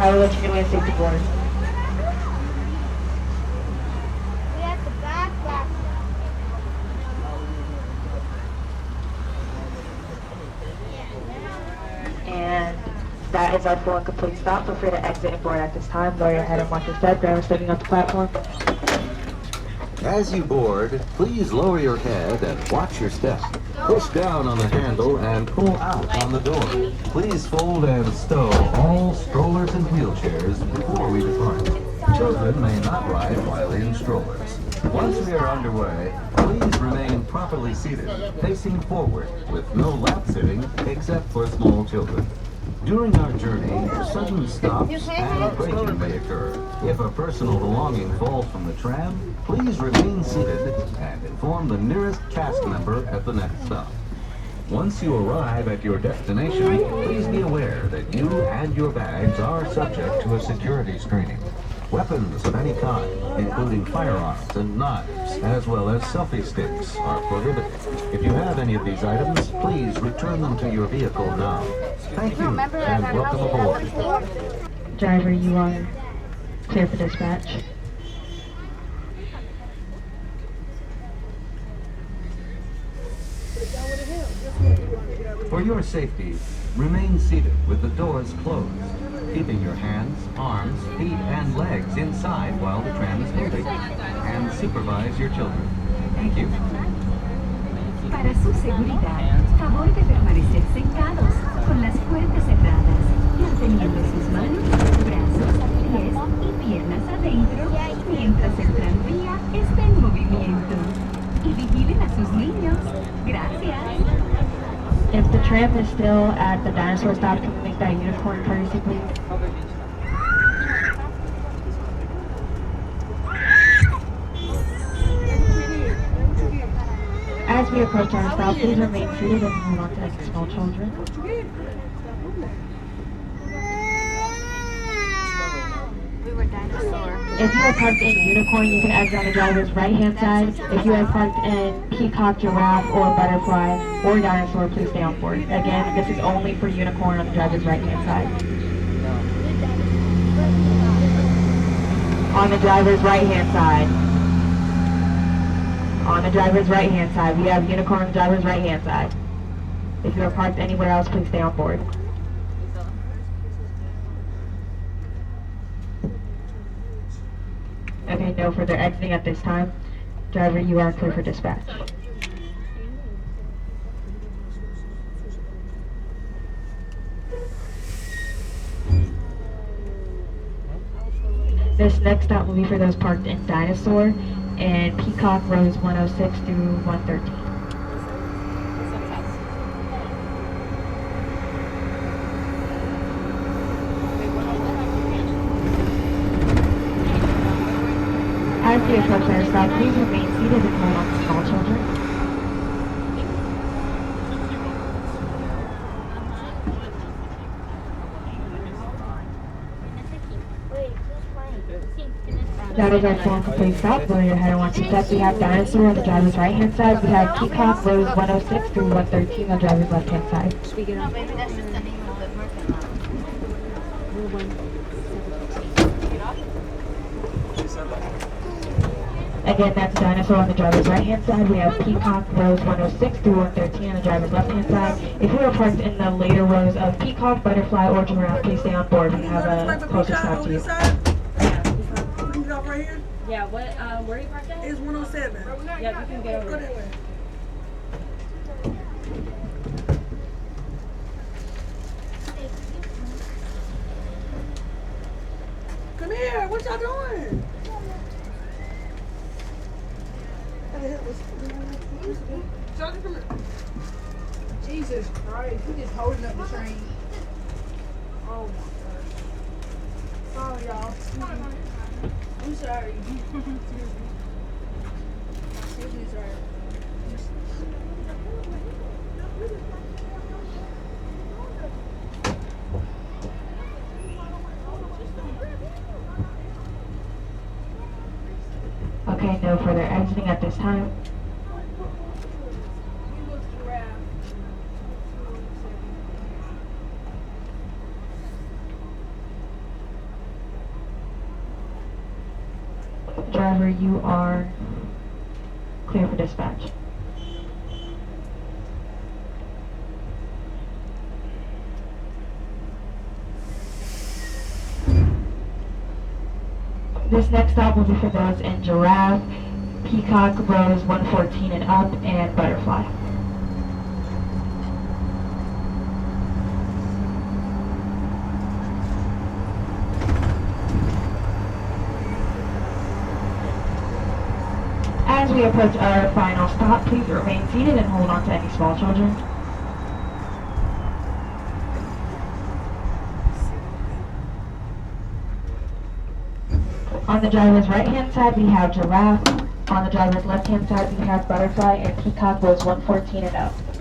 I will let you know when it's safe to board. And that is our full and complete stop. Feel free to exit and board at this time. Lower your head and watch your step. Driver stepping off the platform. As you board, please lower your head and watch your step. Push down on the handle and pull out on the door. Please fold and stow all strollers and wheelchairs before we depart. Children may not ride while in strollers. Once we are underway, please remain properly seated, facing forward, with no lap sitting except for small children. During our journey, sudden stops and braking may occur. If a personal belonging falls from the tram, please remain seated and inform the nearest cast member at the next stop. Once you arrive at your destination, please be aware that you and your bags are subject to a security screening. Weapons of any kind, including firearms and knives, as well as selfie sticks, are prohibited. If you have any of these items, please return them to your vehicle now. Thank you, and welcome aboard. Driver, you are clear for dispatch. For your safety, remain seated with the doors closed, keeping your hands, arms, feet, and legs inside while the tram is moving, and supervise your children. Thank you. Para su seguridad, favor de permanecer sentados, con las puertas cerradas, manteniendo sus manos, brazos, pies y piernas adentro, mientras el tranvía está en movimiento. Y vigilen a sus niños. Gracias. If the tram is still at the Dinosaur stop, can you make that unicorn courtesy, please? As we approach our stop, please remain seated and hold on to any small children. If you are parked in Unicorn, you can exit on the driver's right-hand side. If you are parked in Peacock, Giraffe, or Butterfly, or Dinosaur, please stay on board. Again, this is only for Unicorn on the driver's right-hand side. On the driver's right-hand side. On the driver's right-hand side. We have Unicorn on the driver's right-hand side. If you are parked anywhere else, please stay on board. Okay, no further exiting at this time. Driver, you are clear for dispatch. This next stop will be for those parked in Dinosaur and Peacock rows 106 through 113. As we approach our stop, please remain seated and hold on to small children. That is our full and complete stop. Lower your head and watch your step. We have Dinosaur on the driver's right hand side. We have Peacock rows 106 through 113 on the driver's left hand side. Again, that's Dinosaur on the driver's right-hand side. We have Peacock rows 106 through 113 on the driver's left-hand side. If you are parked in the later rows of Peacock, Butterfly, or Giraffe, please stay on board. We have a closer stop to you. Yeah, what, where are you parked at? It's 107. Yeah, you can get over there. Come here, what y'all doing? Jesus Christ, you just holding up the train. Oh my God. Sorry, y'all. I'm sorry. Excuse me, sorry. Okay, no further exiting at this time. driver, you are clear for dispatch. This next stop will be for those in Giraffe, Peacock, rows 114 and up, and Butterfly. As we approach our final stop, please remain seated and hold on to any small children. On the driver's right-hand side, we have Giraffe. On the driver's left-hand side, we have Butterfly and Peacock, rows 114 and up.